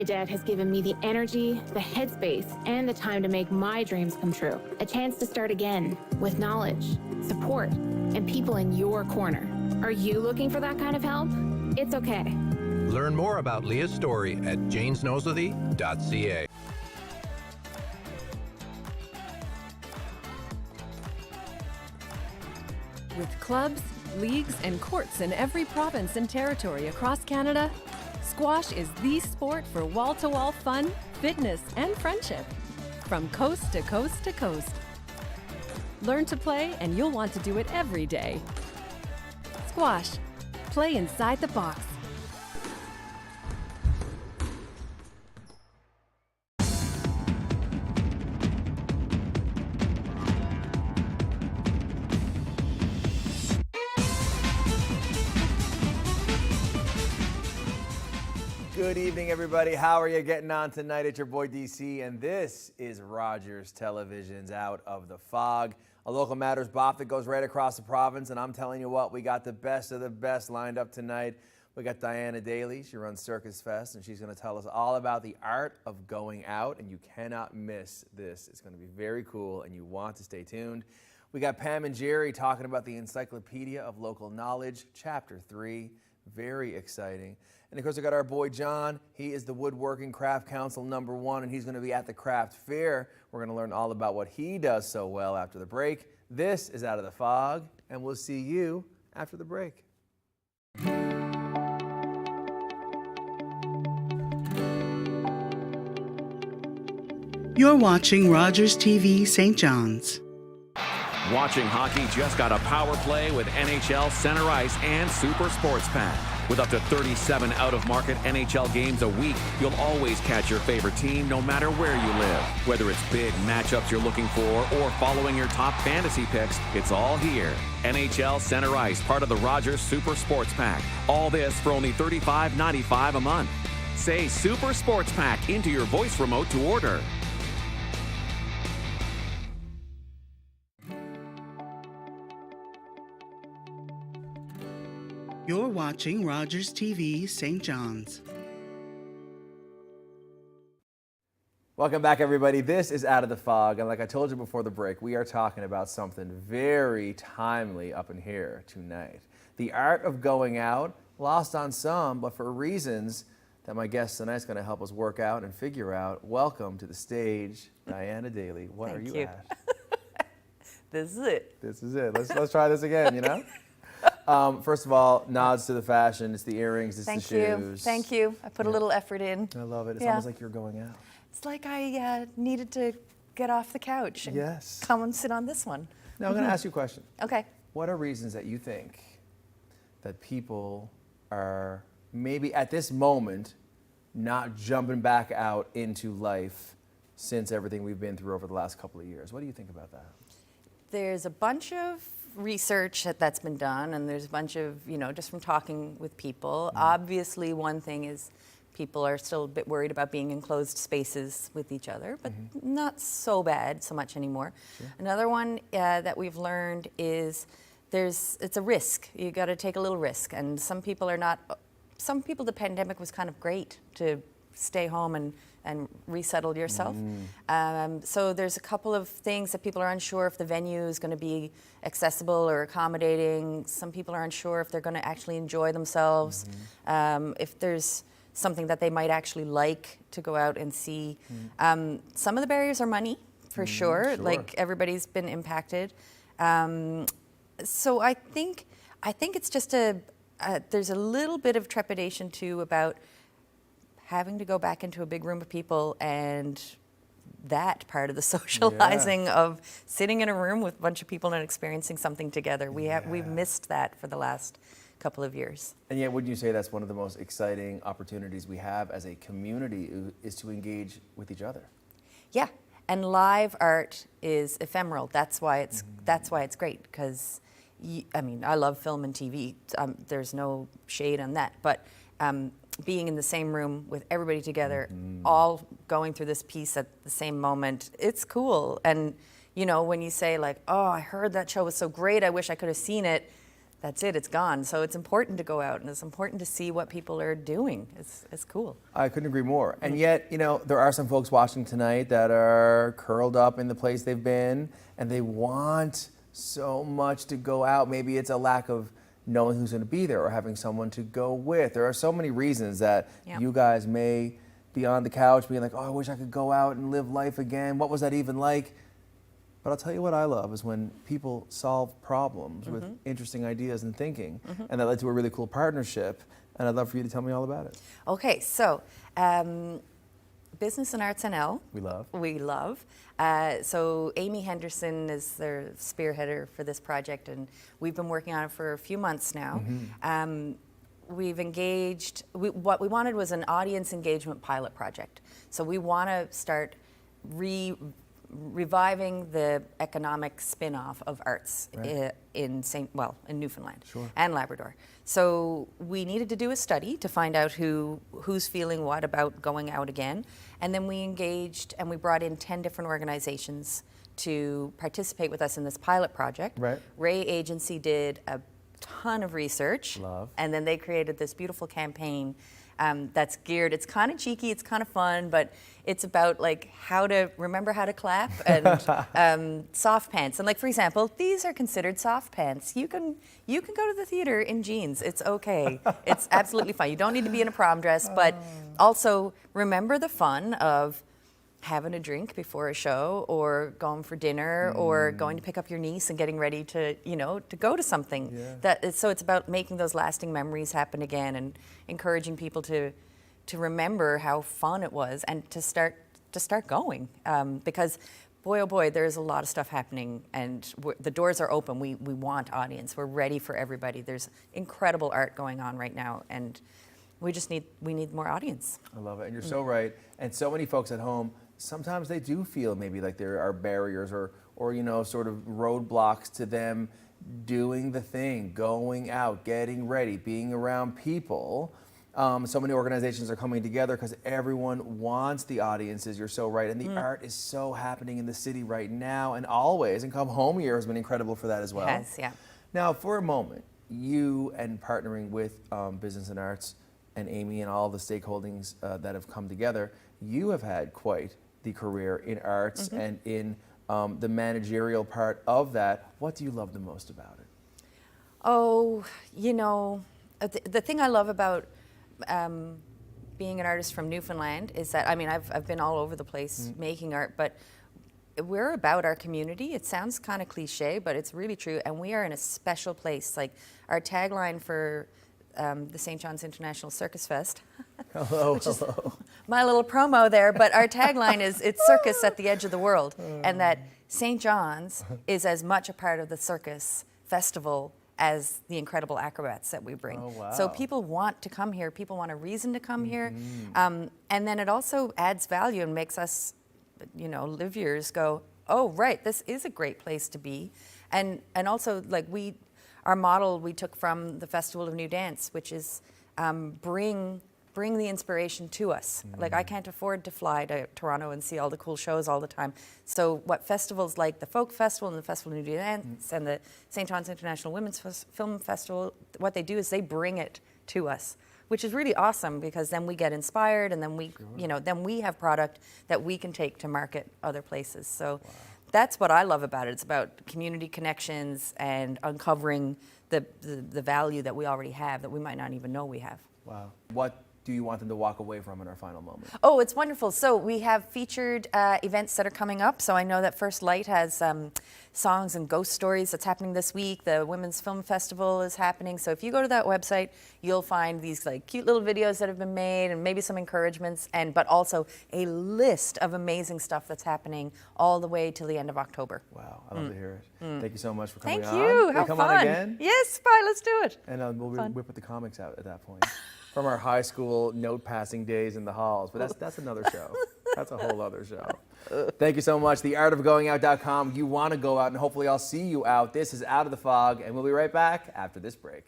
My dad has given me the energy, the headspace, and the time to make my dreams come true. A chance to start again with knowledge, support, and people in your corner. Are you looking for that kind of help? It's okay. Learn more about Leah's story at janesknowswithee.ca. With clubs, leagues, and courts in every province and territory across Canada, squash is the sport for wall-to-wall fun, fitness, and friendship. From coast to coast to coast. Learn to play and you'll want to do it every day. Squash. Play inside the box. Good evening, everybody. How are you getting on tonight? It's your boy DC, and this is Rogers Television's Out of the Fog, a local matters bop that goes right across the province. And I'm telling you what, we got the best of the best lined up tonight. We got Daly. She runs Circus Fest, and she's going to tell us all about the art of going out, and you cannot miss this. It's going to be very cool, and you want to stay tuned. We got Pam and Jerry talking about the Encyclopedia of Local Knowledge, Chapter 3. Very exciting. And of course, we got our boy John. He is the Woodworking Craft Council #1, and he's going to be at the craft fair. We're going to learn all about what he does so well after the break. This is Out of the Fog, and we'll see you after the break. You're watching Rogers TV St. John's. Watching hockey just got a power play with NHL Center Ice and Super Sports Pack. With up to 37 out-of-market NHL games a week, you'll always catch your favorite team no matter where you live. Whether it's big matchups you're looking for or following your top fantasy picks, it's all here. NHL Center Ice, part of the Rogers Super Sports Pack. All this for only $35.95 a month. Say Super Sports Pack into your voice remote to order. You're watching Rogers TV St. John's. Welcome back, everybody. This is Out of the Fog, and like I told you before the break, we are talking about something very timely up in here tonight. The art of going out, lost on some, but for reasons that my guest tonight is going to help us work out and figure out. Welcome to the stage, Daly. What are you at? This is it. This is it. Let's try this again, you know? First of all, nods to the fashion. It's the earrings, it's the shoes. Thank you. I put a little effort in. I love it. It's almost like you're going out. It's like I needed to get off the couch and come and sit on this one. Now, I'm going to ask you a question. Okay. What are reasons that you think that people are maybe at this moment not jumping back out into life since everything we've been through over the last couple of years? What do you think about that? There's a bunch of research that's been done, and there's a bunch of, just from talking with people. Obviously, one thing is people are still a bit worried about being in closed spaces with each other, but not so much anymore. Sure. Another one that we've learned is it's a risk. You got to take a little risk, and some people the pandemic was kind of great to stay home and resettle yourself. So there's a couple of things that people are unsure if the venue is going to be accessible or accommodating. Some people are unsure if they're going to actually enjoy themselves, if there's something that they might actually like to go out and see. Some of the barriers are money, for sure. Like, everybody's been impacted. So I think it's just there's a little bit of trepidation too about having to go back into a big room of people, and that part of the socializing of sitting in a room with a bunch of people and experiencing something together. We've missed that for the last couple of years. And yet, wouldn't you say that's one of the most exciting opportunities we have as a community is to engage with each other? Yeah, and live art is ephemeral. That's why it's great, because I love film and TV. There's no shade on that, but being in the same room with everybody together, all going through this piece at the same moment, it's cool. And when you say like, oh, I heard that show was so great, I wish I could have seen it, that's it, it's gone. So it's important to go out and it's important to see what people are doing. It's cool. I couldn't agree more. And yet, you know, there are some folks watching tonight that are curled up in the place they've been and they want so much to go out. Maybe it's a lack of knowing who's going to be there or having someone to go with. There are so many reasons that you guys may be on the couch being like, oh, I wish I could go out and live life again. What was that even like? But I'll tell you what I love is when people solve problems with interesting ideas and thinking. And that led to a really cool partnership. And I'd love for you to tell me all about it. Okay, so Business and Arts NL. We love. So Amy Henderson is their spearheader for this project, and we've been working on it for a few months now. We've engaged, what we wanted was an audience engagement pilot project. So we want to start reviving the economic spin-off of arts in Newfoundland and Labrador. So we needed to do a study to find out who's feeling what about going out again. And then we engaged and we brought in 10 different organizations to participate with us in this pilot project. Ray Agency did a ton of research. And then they created this beautiful campaign that's geared, it's kind of cheeky, it's kind of fun, but it's about like how to remember how to clap and soft pants. And like, for example, these are considered soft pants. You can go to the theater in jeans. It's okay. It's absolutely fine. You don't need to be in a prom dress, but also remember the fun of having a drink before a show or going for dinner or going to pick up your niece and getting ready to, to go to something. So it's about making those lasting memories happen again and encouraging people to remember how fun it was and to start going. Because boy, oh boy, there's a lot of stuff happening and the doors are open. We want audience. We're ready for everybody. There's incredible art going on right now and we need more audience. I love it. And you're so right. And so many folks at home, sometimes they do feel maybe like there are barriers or sort of roadblocks to them doing the thing, going out, getting ready, being around people. So many organizations are coming together because everyone wants the audiences. You're so right. And the art is so happening in the city right now and always. And Come Home Year has been incredible for that as well. Yes, yeah. Now, for a moment, you and partnering with Business and Arts and Amy and all the stakeholdings that have come together, you have had quite the career in arts and in the managerial part of that. What do you love the most about it? Oh, the thing I love about being an artist from Newfoundland is that, I've been all over the place making art, but we're about our community. It sounds kind of cliche, but it's really true, and we are in a special place. Like our tagline for the St. John's International Circus Fest. Hello. My little promo there, but our tagline is, it's circus at the edge of the world, and that St. John's is as much a part of the circus festival as the incredible acrobats that we bring. Oh, wow. So people want to come here, people want a reason to come here, and then it also adds value and makes us, liveyears go, oh, right, this is a great place to be. And also, like, our model we took from the Festival of New Dance, which is bring the inspiration to us. Like, I can't afford to fly to Toronto and see all the cool shows all the time. So what festivals like the Folk Festival and the Festival of New Dance and the St. John's International Women's Film Festival, what they do is they bring it to us, which is really awesome because then we get inspired and then we have product that we can take to market other places. So that's what I love about it. It's about community connections and uncovering the value that we already have that we might not even know we have. Wow. What do you want them to walk away from in our final moment? Oh, it's wonderful. So we have featured events that are coming up. So I know that First Light has songs and ghost stories that's happening this week. The Women's Film Festival is happening. So if you go to that website, you'll find these like cute little videos that have been made and maybe some encouragements, but also a list of amazing stuff that's happening all the way till the end of October. Wow, I love to hear it. Thank you so much for coming on. Thank you. Will How come fun. on again? Yes, bye. Let's do it. And we'll whip the comics out at that point. From our high school note passing days in the halls. But that's another show. That's a whole other show. Thank you so much. theartofgoingout.com. You want to go out, and hopefully I'll see you out. This is Out of the Fog, and we'll be right back after this break.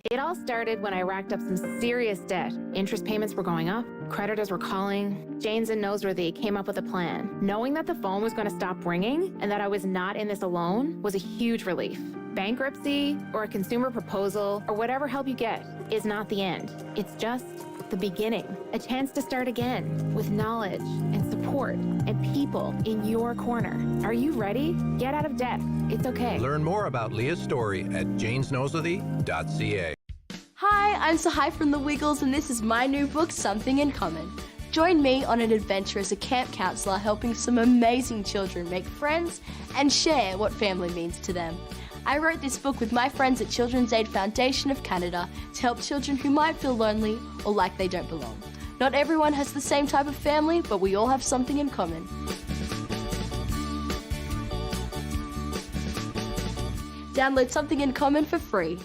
It all started when I racked up some serious debt. Interest payments were going up, creditors were calling. Janes and Noseworthy came up with a plan. Knowing that the phone was going to stop ringing and that I was not in this alone was a huge relief. Bankruptcy or a consumer proposal or whatever help you get is not the end. It's just the beginning. A chance to start again with knowledge and support and people in your corner. Are you ready? Get out of debt. It's okay. Learn more about Leah's story at janesnoseworthy.ca. Hi, I'm Sahai from The Wiggles, and this is my new book, Something in Common. Join me on an adventure as a camp counselor helping some amazing children make friends and share what family means to them. I wrote this book with my friends at Children's Aid Foundation of Canada to help children who might feel lonely or like they don't belong. Not everyone has the same type of family, but we all have something in common. Download Something in Common for free.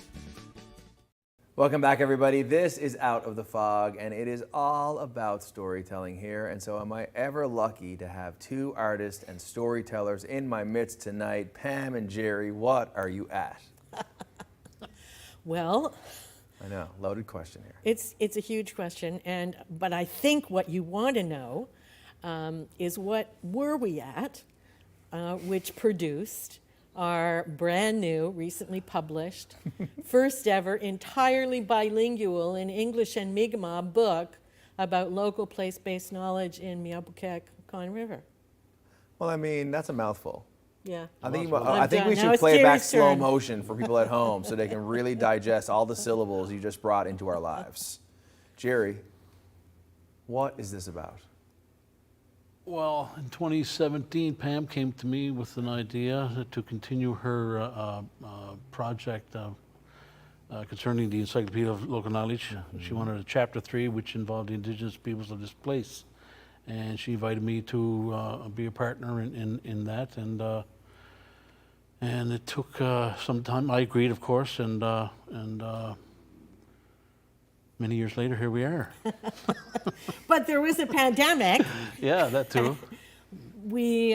Welcome back, everybody. This is Out of the Fog, and it is all about storytelling here. And so am I ever lucky to have two artists and storytellers in my midst tonight. Pam and Jerry, what are you at? Well, I know, loaded question here. it's a huge question, but I think what you want to know is what were we at, which produced our brand new, recently published, first ever entirely bilingual in English and Mi'kmaq book about local place-based knowledge in Mi'kmaq, Con River. Well, I mean, that's a mouthful. Yeah. I think done. we Now should it's play it back Jerry's slow turn. motion for people at home so they can really digest all the syllables you just brought into our lives. Jerry, what is this about? Well, in 2017, Pam came to me with an idea to continue her project concerning the Encyclopedia of Local Knowledge. She wanted a chapter 3, which involved the Indigenous peoples of this place. And she invited me to be a partner in that. And it took some time. I agreed, of course, and many years later, here we are. But there was a pandemic. Yeah, that too. We,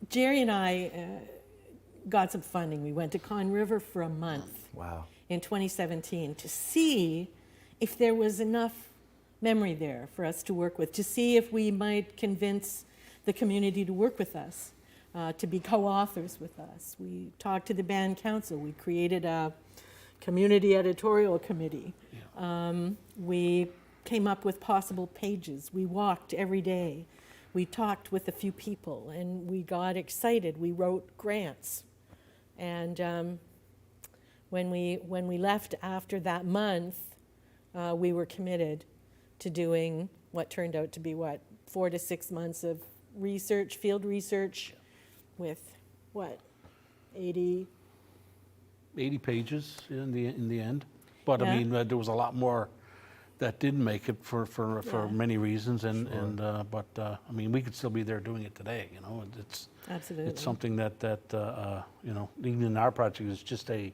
Jerry and I got some funding. We went to Con River for a month. Wow. In 2017 to see if there was enough memory there for us to work with, to see if we might convince the community to work with us, to be co-authors with us. We talked to the band council. We created a community editorial committee. We came up with possible pages. We walked every day. We talked with a few people, and we got excited. We wrote grants. And when we left after that month, we were committed to doing what turned out to be 4 to 6 months of research, field research, with 80 pages in the end, but Yeah. I mean there was a lot more that didn't make it for many reasons, but I mean we could still be there doing it today. You know, Absolutely. it's something that you know, even in our project is just a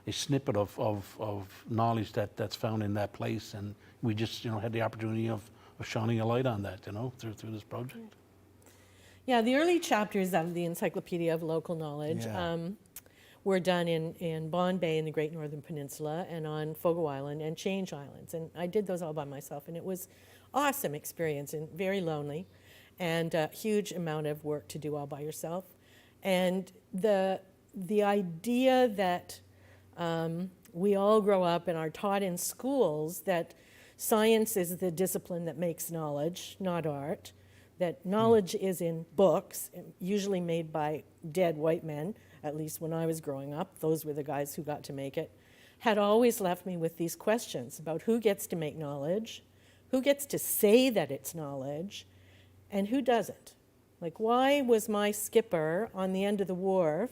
snippet of knowledge that's found in that place, and we just had the opportunity of shining a light on that, through this project. Yeah, the early chapters of the Encyclopedia of Local Knowledge were done in Bond Bay in the Great Northern Peninsula and on Fogo Island and Change Islands. And I did those all by myself, and it was awesome experience and very lonely and a huge amount of work to do all by yourself. And the idea that we all grow up and are taught in schools that science is the discipline that makes knowledge, not art, that knowledge is in books, usually made by dead white men, at least when I was growing up. Those were the guys who got to make it, had always left me with these questions about who gets to make knowledge, who gets to say that it's knowledge, and who doesn't. Like, why was my skipper on the end of the wharf,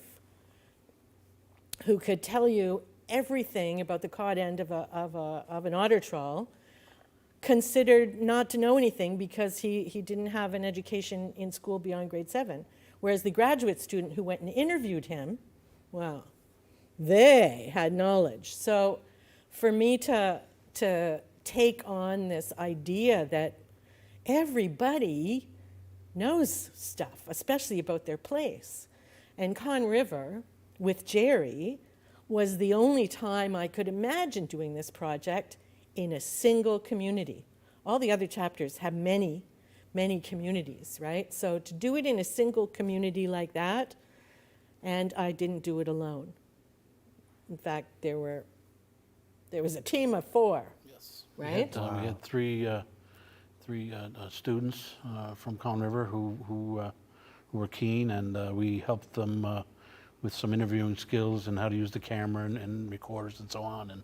who could tell you everything about the cod end of an otter trawl, considered not to know anything because he didn't have an education in school beyond grade 7. Whereas the graduate student who went and interviewed him, well, they had knowledge. So for me to take on this idea that everybody knows stuff, especially about their place. And Con River, with Jerry, was the only time I could imagine doing this project in a single community. All the other chapters have many, many communities, right? So to do it in a single community like that, and I didn't do it alone. In fact, there was a team of 4, Yes. right? We had three students from Conn River who were keen, and we helped them with some interviewing skills and how to use the camera and recorders and so on, and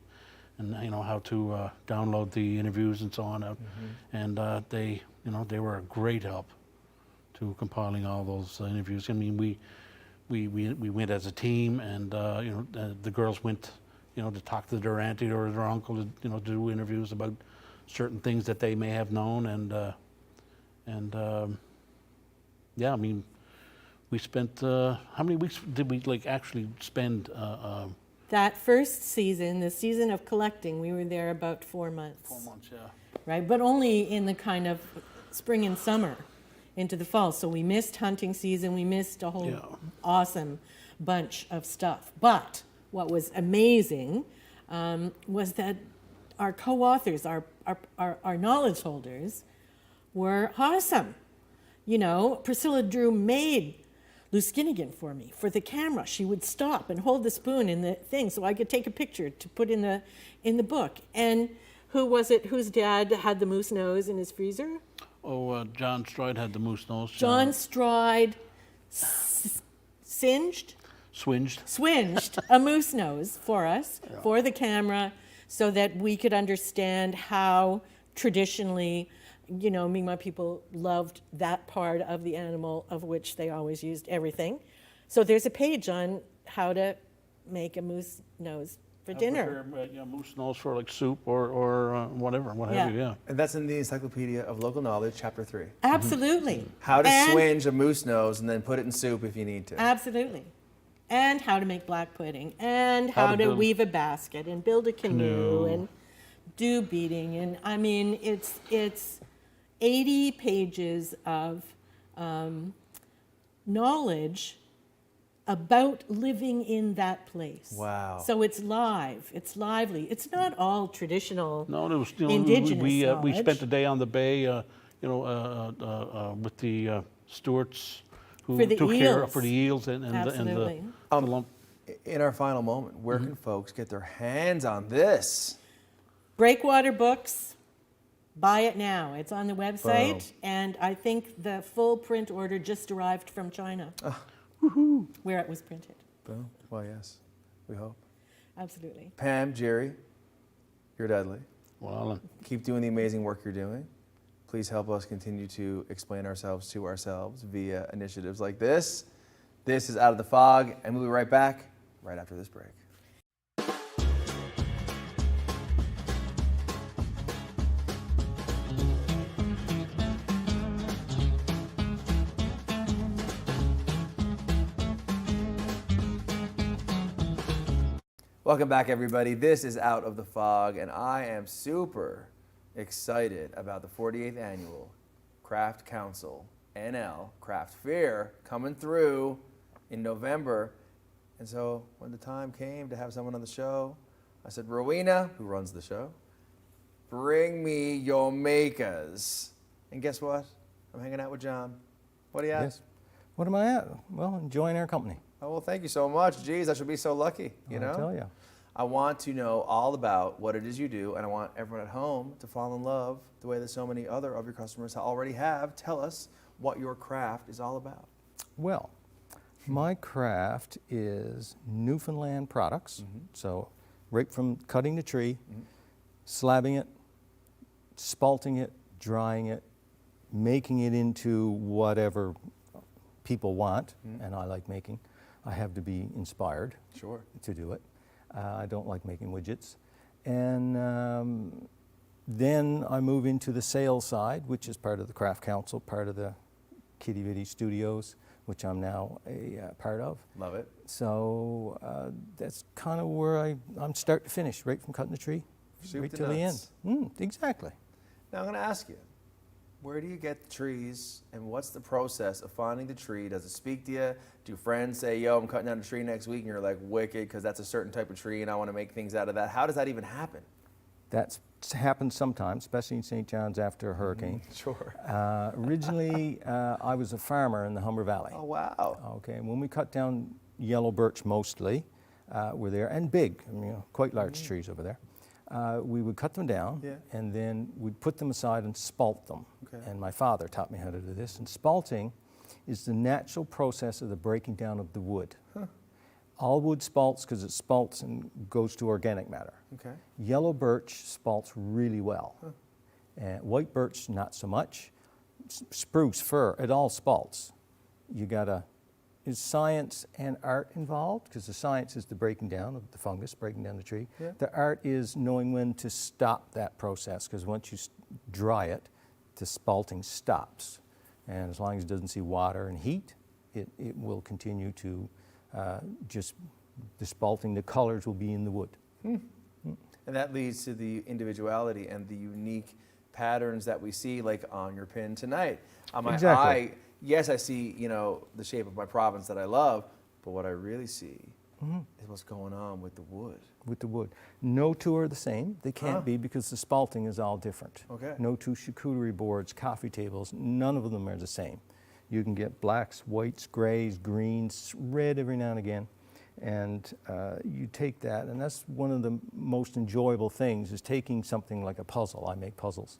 you know how to download the interviews and so on. And they were a great help to compiling all those interviews. I mean, we went as a team, and the girls went, to talk to their auntie or their uncle, to do interviews about certain things that they may have known, and yeah, I mean, we spent how many weeks did we actually spend? That first season, the season of collecting, we were there about 4 months. 4 months, yeah. Right, but only in the kind of spring and summer into the fall. So we missed hunting season, we missed a whole awesome bunch of stuff. But what was amazing was that our co-authors, our knowledge holders, were awesome. Priscilla Drew made Luskinnigan for me, for the camera. She would stop and hold the spoon in the thing so I could take a picture to put in the book. And who was it whose dad had the moose nose in his freezer? Oh, John Stride had the moose nose. John Stride swinged a moose nose for us, for the camera, so that we could understand how traditionally, Mi'kmaq people loved that part of the animal of which they always used everything. So there's a page on how to make a moose nose for dinner. Prepare, moose nose for like soup or whatever, what have you, yeah. And that's in the Encyclopedia of Local Knowledge, Chapter 3. Absolutely. How to swinge a moose nose and then put it in soup if you need to. Absolutely. And how to make black pudding, and how to weave a basket, and build a canoe, and do beading. And I mean, it's 80 pages of knowledge about living in that place. Wow. So it's live, it's lively. It's not all traditional No, it was, indigenous we knowledge. spent the day on the bay, with the Stewarts who For the took care eels. for the eels and Absolutely. the lump. In our final moment, where can folks get their hands on this? Breakwater Books, buy it now. It's on the website, and I think the full print order just arrived from China, where it was printed. Boom. Well, yes, we hope. Absolutely. Pam, Jerry, you're deadly. Well, Keep doing the amazing work you're doing. Please help us continue to explain ourselves to ourselves via initiatives like this. This is Out of the Fog, and we'll be right back right after this break. Welcome back, everybody. This is Out of the Fog, and I am super excited about the 48th Annual Craft Council NL Craft Fair coming through in November. And so when the time came to have someone on the show, I said, Rowena, who runs the show, bring me your makers. And guess what? I'm hanging out with John. What are you at? Yes. What am I at? Well, enjoying our company. Oh, well, thank you so much. Geez, I should be so lucky, you know? I tell you. I want to know all about what it is you do, and I want everyone at home to fall in love the way that so many other of your customers already have. Tell us what your craft is all about. Well, my craft is Newfoundland products. So right from cutting the tree, slabbing it, spalting it, drying it, making it into whatever people want, and I like making. I have to be inspired to do it. I don't like making widgets. And then I move into the sales side, which is part of the Craft Council, part of the Kitty Bitty Studios, which I'm now a part of. Love it. So that's kind of where I'm start to finish, right from cutting the tree, Soup right to to the end. nuts. Exactly. Now I'm going to ask you, Where do you get the trees, and what's the process of finding the tree? Does it speak to you? Do friends say, yo, I'm cutting down a tree next week, and you're like, wicked, because that's a certain type of tree, and I want to make things out of that? How does that even happen? That's happened sometimes, especially in St. John's after a hurricane. Sure. Originally, I was a farmer in the Humber Valley. Oh, wow. Okay, and when we cut down yellow birch mostly, were there, and big, I mean, quite large trees over there. We would cut them down, and then we'd put them aside and spalt them. Okay. And my father taught me how to do this. And spalting is the natural process of the breaking down of the wood. Huh. All wood spalts because it spalts and goes to organic matter. Okay. Yellow birch spalts really well. Huh. And white birch, not so much. Spruce, fir, it all spalts. You gotta, is science and art involved? Because the science is the breaking down of the fungus, breaking down the tree. Yeah. The art is knowing when to stop that process, because once you dry it, the spalting stops. And as long as it doesn't see water and heat, it will continue to just, the spalting, the colors will be in the wood. And that leads to the individuality and the unique patterns that we see, like on your pin tonight. Exactly. Yes, I see, you know, the shape of my province that I love, but what I really see is what's going on with the wood. With the wood. No two are the same. They can't be, because the spalting is all different. Okay. No two charcuterie boards, coffee tables, none of them are the same. You can get blacks, whites, grays, greens, red every now and again. And you take that, and that's one of the most enjoyable things, is taking something like a puzzle. I make puzzles.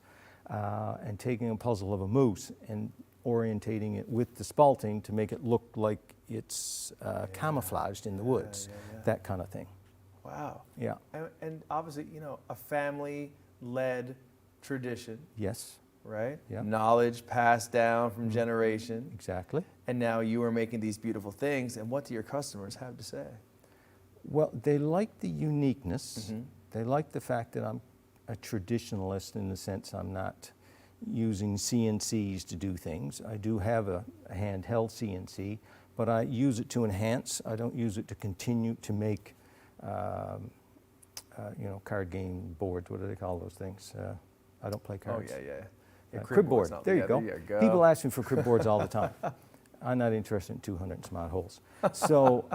And taking a puzzle of a moose and orientating it with the spalting to make it look like it's camouflaged in the woods, that kind of thing. Wow. Yeah. And obviously, you know, a family-led tradition. Yes. Right? Yeah. Knowledge passed down from generation. Exactly. And now you are making these beautiful things. And what do your customers have to say? Well, they like the uniqueness. They like the fact that I'm a traditionalist, in the sense I'm not using CNCs to do things. I do have a handheld CNC, but I use it to enhance. I don't use it to continue to make, you know, card game boards. What do they call those things? I don't play cards. Oh, yeah. Crib board. There you go. There you go. People ask me for crib boards all the time. I'm not interested in 200 some odd holes. So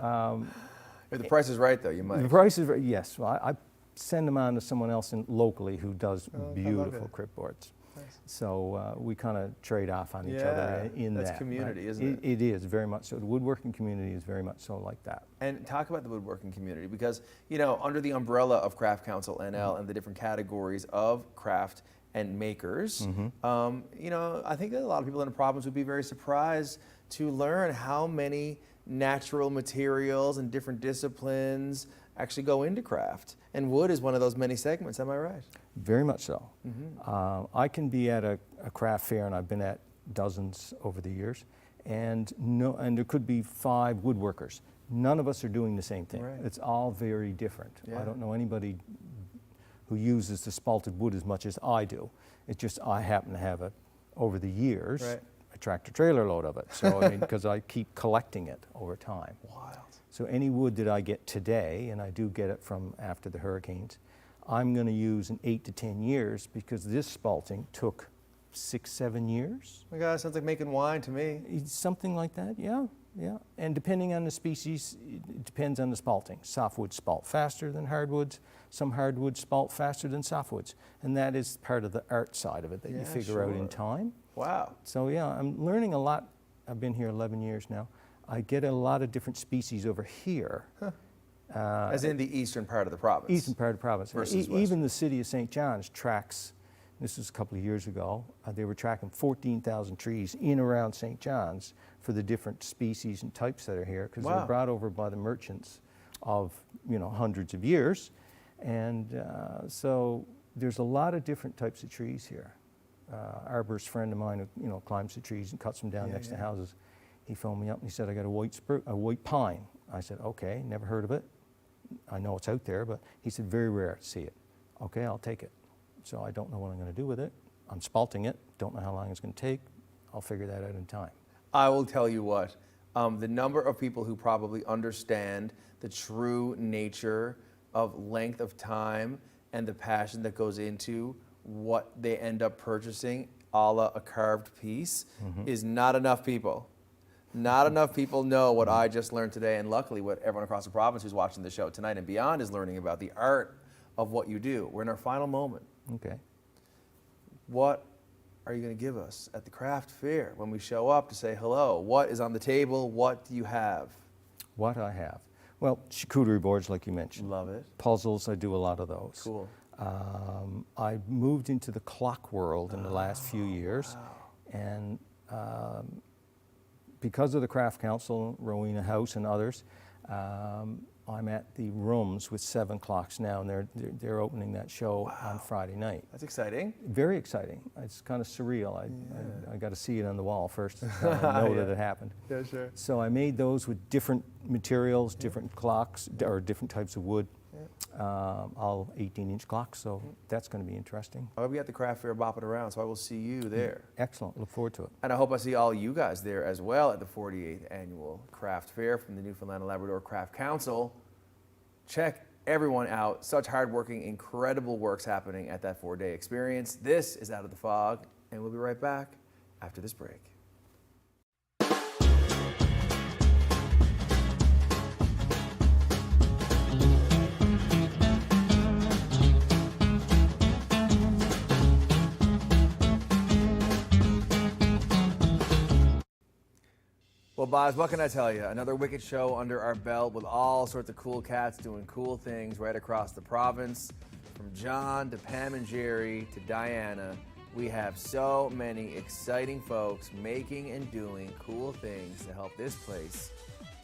if the price is right, though, you might. the price is right. Yes. Well, I send them on to someone else locally who does beautiful crib boards. Nice. So we kind of trade off on each other in that. That's community, right? isn't it? It is very much so. The woodworking community is very much so like that. And talk about the woodworking community, because, you know, under the umbrella of Craft Council NL and the different categories of craft and makers, you know, I think that a lot of people in the province would be very surprised to learn how many natural materials and different disciplines actually go into craft. And wood is one of those many segments, am I right? Very much so. I can be at a craft fair, and I've been at dozens over the years, and there could be 5 woodworkers. None of us are doing the same thing. Right. It's all very different. Yeah. I don't know anybody who uses the spalted wood as much as I do. It's just I happen to have over the years, a tractor trailer load of it. So I mean, because I keep collecting it over time. Wild. So any wood that I get today, and I do get it from after the hurricanes, I'm going to use in 8 to 10 years, because this spalting took 6, 7 years. Oh my God, sounds like making wine to me. Something like that, yeah. And depending on the species, it depends on the spalting. Softwoods spalt faster than hardwoods. Some hardwoods spalt faster than softwoods. And that is part of the art side of it that you figure out in time. Wow. So yeah, I'm learning a lot. I've been here 11 years now. I get a lot of different species over here. As in the eastern part of the province. Eastern part of the province. Versus even the city of St. John's tracks, this was a couple of years ago, they were tracking 14,000 trees in around St. John's for the different species and types that are here, because they're brought over by the merchants of, you know, hundreds of years. And so there's a lot of different types of trees here. Arborist friend of mine who, you know, climbs the trees and cuts them down next to houses, he phoned me up and he said, I got a white pine. I said, okay, never heard of it. I know it's out there, but he said, very rare to see it. Okay, I'll take it. So I don't know what I'm going to do with it. I'm spalting it, don't know how long it's going to take. I'll figure that out in time. I will tell you what, the number of people who probably understand the true nature of length of time and the passion that goes into what they end up purchasing a la a carved piece is not enough people. Not enough people know what I just learned today, and luckily what everyone across the province who's watching the show tonight and beyond is learning about the art of what you do. We're in our final moment. Okay. What are you going to give us at the craft fair when we show up to say hello? What is on the table? What do you have? What I have? Well, charcuterie boards, like you mentioned. Love it. Puzzles, I do a lot of those. Cool. I moved into the clock world in the last few years, and because of the Craft Council, Rowena House and others, I'm at the Rooms with 7 clocks now, and they're opening that show on Friday night. That's exciting. Very exciting. It's kind of surreal. I got to see it on the wall first to know that it happened. Yeah, sure. So I made those with different materials, different clocks, or different types of wood, all 18-inch clocks, so that's going to be interesting. I'll be at the craft fair bopping around, so I will see you there. Excellent. Look forward to it. And I hope I see all you guys there as well at the 48th Annual Craft Fair from the Newfoundland and Labrador Craft Council. Check everyone out. Such hardworking, incredible works happening at that 4-day experience. This is Out of the Fog, and we'll be right back after this break. Well, Boz, what can I tell you? Another wicked show under our belt with all sorts of cool cats doing cool things right across the province. From John to Pam and Jerry to Diana, we have so many exciting folks making and doing cool things to help this place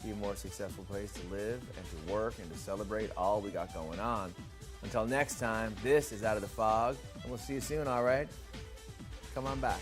be a more successful place to live and to work and to celebrate all we got going on. Until next time, this is Out of the Fog, and we'll see you soon, all right? Come on back.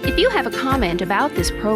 If you have a comment about this program,